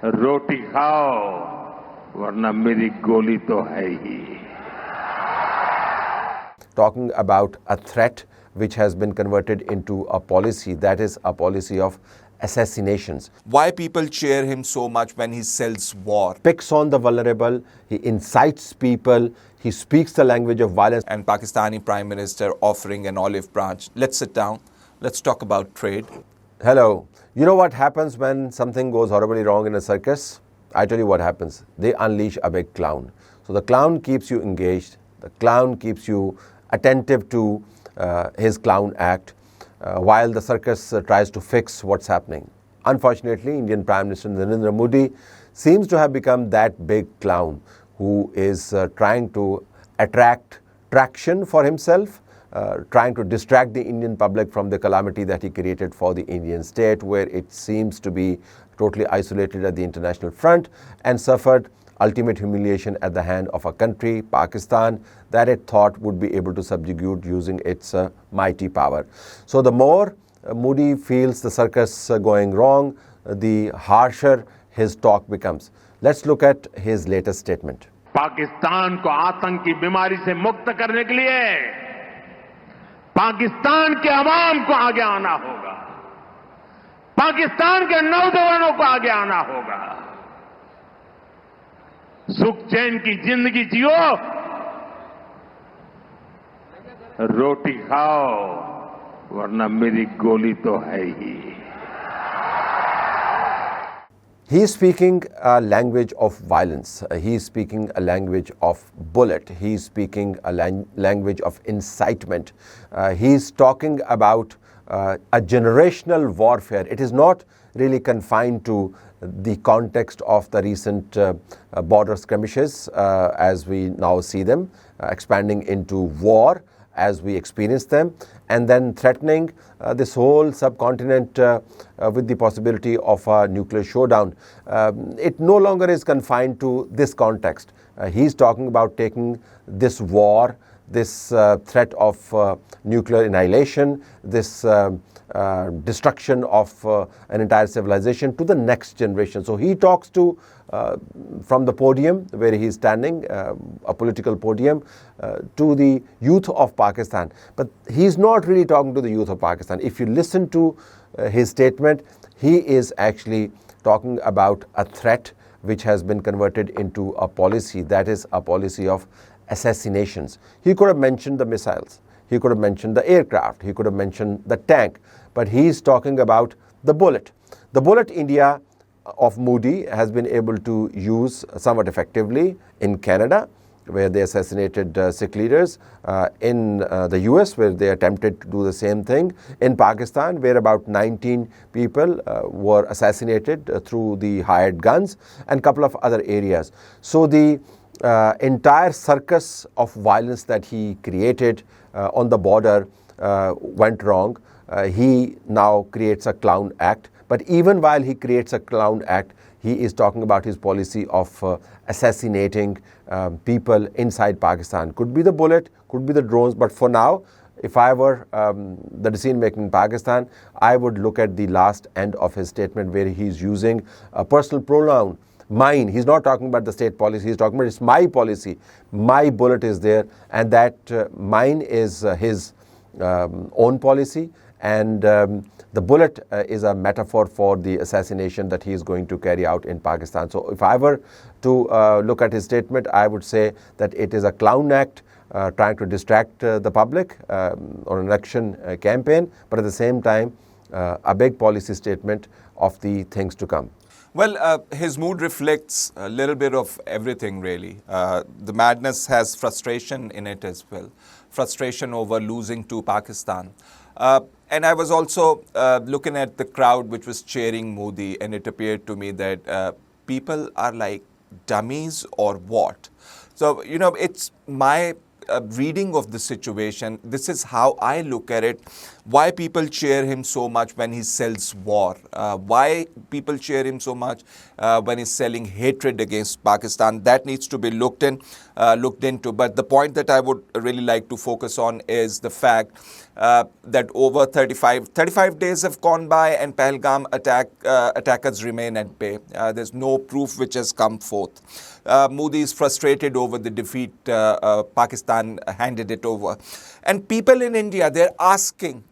रोटी खाओ वरना मेरी गोली तो है ही. Talking about a threat which has been converted into a policy, that is a policy of assassinations. Why people cheer him so much when he sells war? Picks on the vulnerable, he incites people, he speaks the language of violence. And Pakistani Prime Minister offering an olive branch. Let's sit down. Let's talk about trade. Hello. You know what happens when something goes horribly wrong in a circus? I tell you what happens. They unleash a big clown. So the clown keeps you engaged. The clown keeps you attentive to his clown act while the circus tries to fix what's happening. Unfortunately, Indian Prime Minister Narindra Modi seems to have become that big clown who is trying to attract traction for himself, trying to distract the Indian public from the calamity that he created for the Indian state, where it seems to be totally isolated at the international front and suffered ultimate humiliation at the hand of a country, Pakistan, that it thought would be able to subjugate using its mighty power. So the more Modi feels the circus going wrong, the harsher his talk becomes. Let's look at his latest statement. Pakistan को आतंक की बीमारी से मुक्त करने के लिए पाकिस्तान के अवाम को आगे आना होगा. पाकिस्तान के नौजवानों को आगे आना होगा. सुख चैन की जिंदगी जियो, रोटी खाओ वरना मेरी गोली तो है ही. He is speaking a language of violence. He is speaking a language of bullet. He is speaking a language of incitement. He is talking about a generational warfare. It is not really confined to the context of the recent border skirmishes as we now see them, expanding into war as we experience them, and then threatening this whole subcontinent with the possibility of a nuclear showdown. It no longer is confined to this context. He's talking about taking this war, this threat of nuclear annihilation, this destruction of an entire civilization to the next generation. So he talks to from the podium where he is standing, a political podium, to the youth of Pakistan. But he is not really talking to the youth of Pakistan. If you listen to his statement, he is actually talking about a threat which has been converted into a policy, that is a policy of assassinations. He could have mentioned the missiles. He could have mentioned the aircraft. He could have mentioned the tank. But he is talking about the bullet. The bullet India of Modi has been able to use somewhat effectively in Canada, where they assassinated Sikh leaders, in the US, where they attempted to do the same thing, in Pakistan, where about 19 people were assassinated through the hired guns, and a couple of other areas. So the entire circus of violence that he created on the border went wrong. He now creates a clown act. But even while he creates a clown act, he is talking about his policy of assassinating people inside Pakistan. Could be the bullet, could be the drones, but for now, if I were the decision maker in Pakistan, I would look at the last end of his statement where he's using a personal pronoun, mine. He's not talking about the state policy, he's talking about it's my policy. My bullet is there, and that mine is his own policy, and the bullet is a metaphor for the assassination that he is going to carry out in Pakistan. So if I were to look at his statement, I would say that it is a clown act trying to distract the public on an election campaign, but at the same time, a big policy statement of the things to come. Well, his mood reflects a little bit of everything, really. The madness has frustration in it as well. Frustration over losing to Pakistan. And I was also looking at the crowd which was cheering Modi, and it appeared to me that people are like dummies or what. So, you know, it's my reading of the situation, this is how I look at it. Why people cheer him so much when he sells war? Why people cheer him so much when he's selling hatred against Pakistan? That needs to be looked into. But the point that I would really like to focus on is the fact that over 35 days have gone by and Pahalgam attackers remain at bay. There's no proof which has come forth. Modi is frustrated over the defeat. Pakistan handed it over. And people in India, they're asking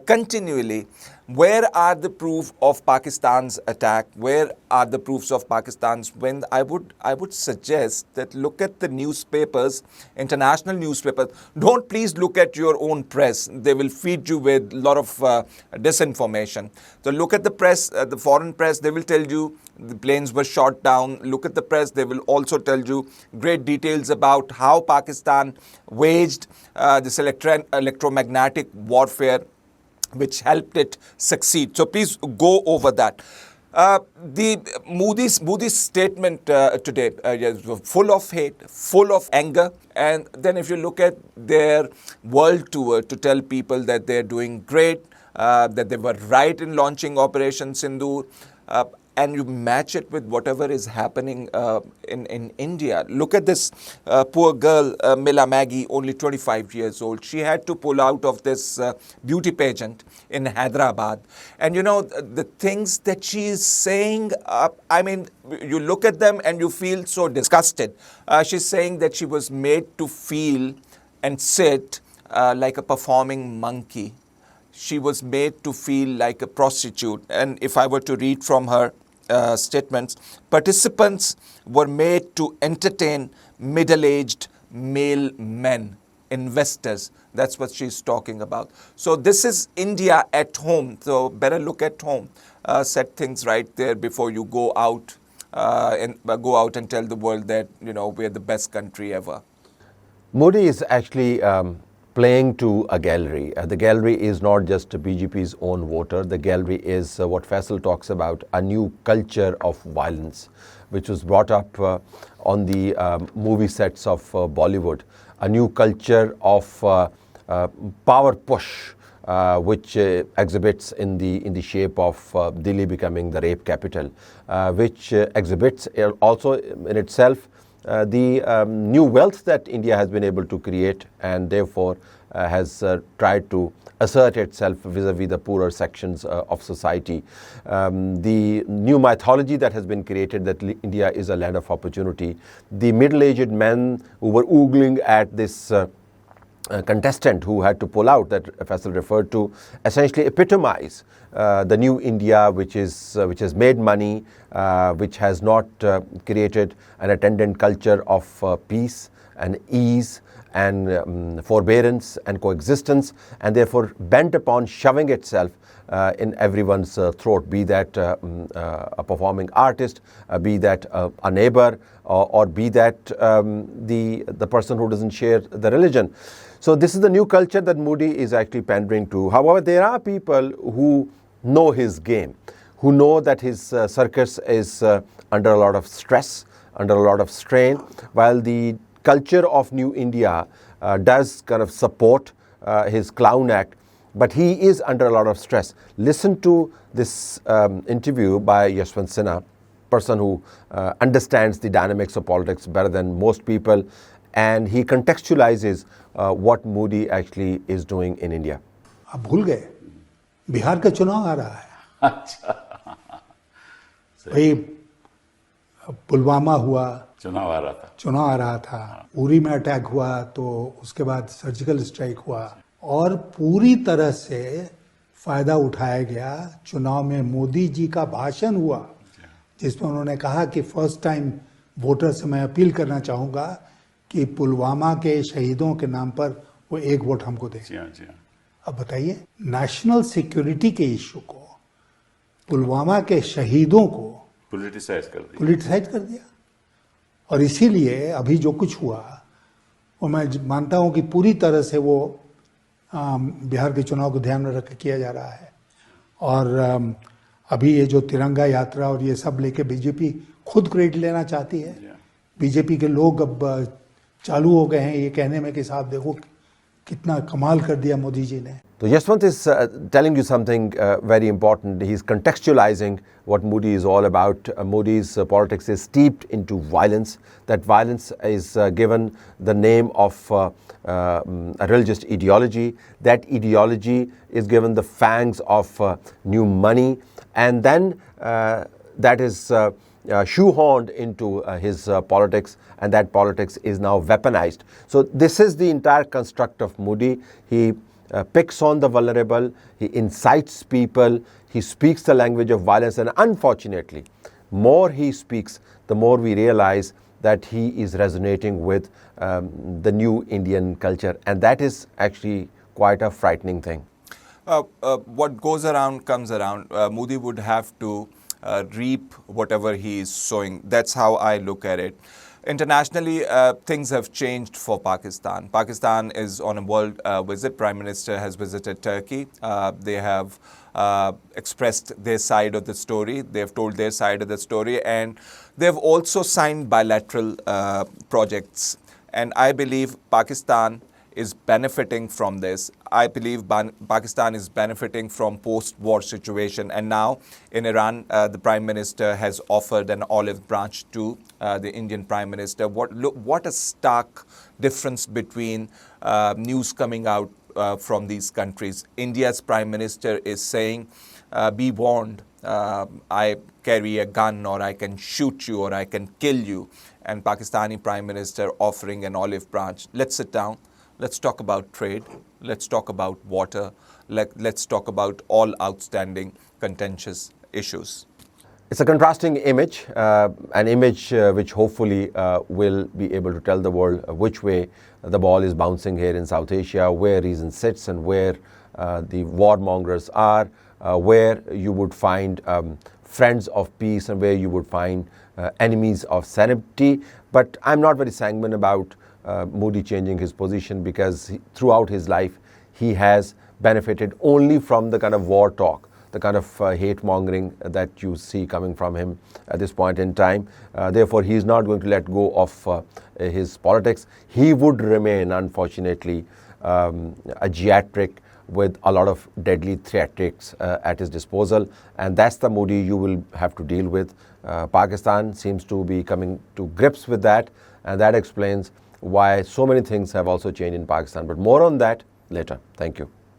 continually, where are the proof of Pakistan's attack? Where are the proofs of Pakistan's win? I would suggest that look at the newspapers, international newspapers. Don't please look at your own press. They will feed you with a lot of disinformation. So look at the press, the foreign press. They will tell you the planes were shot down. Look at the press. They will also tell you great details about how Pakistan waged this electromagnetic warfare, which helped it succeed. So please go over that. The Modi's statement today is full of hate, full of anger. And then if you look at their world tour to tell people that they're doing great, that they were right in launching Operation Sindoor, and you match it with whatever is happening in India. Look at this poor girl, Milla Magee, only 25 years old. She had to pull out of this beauty pageant in Hyderabad. And you know, the things that she is saying, I mean, you look at them and you feel so disgusted. She's saying that she was made to feel and sit like a performing monkey. She was made to feel like a prostitute. And if I were to read from her statements, participants were made to entertain middle-aged male men, investors. That's what she's talking about. So this is India at home. So better look at home. Set things right there before you go out and tell the world that, you know, we're the best country ever. Modi is actually playing to a gallery. The gallery is not just BJP's own voter. The gallery is what Faisal talks about, a new culture of violence, which was brought up on the movie sets of Bollywood. A new culture of power push, which exhibits in the shape of Delhi becoming the rape capital, which exhibits also in itself the new wealth that India has been able to create, and therefore has tried to assert itself vis-a-vis the poorer sections of society. The new mythology that has been created, that India is a land of opportunity. The middle-aged men who were oogling at this contestant who had to pull out, that Faisal referred to, essentially epitomize the new India, which has made money, which has not created an attendant culture of peace and ease and forbearance and coexistence, and therefore bent upon shoving itself in everyone's throat, be that a performing artist, be that a neighbor, or be that the person who doesn't share the religion. So this is the new culture that Modi is actually pandering to. However, there are people who know his game, who know that his circus is under a lot of stress, under a lot of strain, while the culture of New India does kind of support his clown act, but he is under a lot of stress. Listen to this interview by Yashwant Sinha, person who understands the dynamics of politics better than most people, and he contextualizes what Modi actually is doing in India. आप भूल गए, बिहार का चुनाव आ रहा है। अच्छा, भाई पुलवामा हुआ, चुनाव आ रहा था, उरी में अटैक हुआ, तो उसके बाद सर्जिकल स्ट्राइक हुआ, और पूरी तरह से फायदा उठाया गया। चुनाव में मोदी जी का भाषण हुआ, जिसमें उन्होंने कहा कि फर्स्ट टाइम वोटर से मैं अपील करना चाहूंगा कि पुलवामा के शहीदों के नाम पर वो एक वोट हमको दें। अब बताइए, नेशनल सिक्योरिटी के इशू को, पुलवामा के शहीदों को पोलिटिसाइज कर दिया। और इसीलिए अभी जो कुछ हुआ वो मैं मानता हूं कि पूरी तरह से वो बिहार के चुनाव को ध्यान में रख के किया जा रहा है। और अभी ये जो तिरंगा यात्रा और ये सब लेके बीजेपी खुद क्रेडिट लेना चाहती है। बीजेपी के लोग अब चालू हो गए हैं ये कहने में कि साहब देखो कितना कमाल कर दिया मोदी जी ने. So Yashwant is telling you something very important. He's contextualizing what Modi is all about. Modi's politics is steeped into violence. That violence is given the name of a religious ideology. That ideology is given the fangs of new money, and then that is shoehorned into his politics, and that politics is now weaponized. So this is the entire construct of Modi. He picks on the vulnerable, he incites people, he speaks the language of violence, and unfortunately, more he speaks, the more we realize that he is resonating with the new Indian culture, and that is actually quite a frightening thing. What goes around comes around. Modi would have to reap whatever he is sowing. That's how I look at it. Internationally, things have changed for Pakistan. Pakistan is on a world visit. Prime Minister has visited Turkey. They have expressed their side of the story. They have told their side of the story, and they have also signed bilateral projects. And I believe Pakistan is benefiting from this. I believe Pakistan is benefiting from post-war situation. And now in Iran, the Prime Minister has offered an olive branch to the Indian Prime Minister. What a stark difference between news coming out from these countries. India's Prime Minister is saying, be warned, I carry a gun, or I can shoot you, or I can kill you. And Pakistani Prime Minister offering an olive branch. Let's sit down. Let's talk about trade. Let's talk about water. Let's talk about all outstanding contentious issues. It's a contrasting image, an image which hopefully will be able to tell the world which way the ball is bouncing here in South Asia, where reason sits and where the warmongers are, where you would find friends of peace and where you would find enemies of sanity. But I'm not very sanguine about Modi changing his position, because throughout his life he has benefited only from the kind of war talk, the kind of hate mongering that you see coming from him at this point in time. Therefore, he is not going to let go of his politics. He would remain, unfortunately, a geriatric with a lot of deadly theatrics at his disposal, and that's the Modi you will have to deal with. Pakistan seems to be coming to grips with that, and that explains why so many things have also changed in Pakistan. But more on that later. Thank you.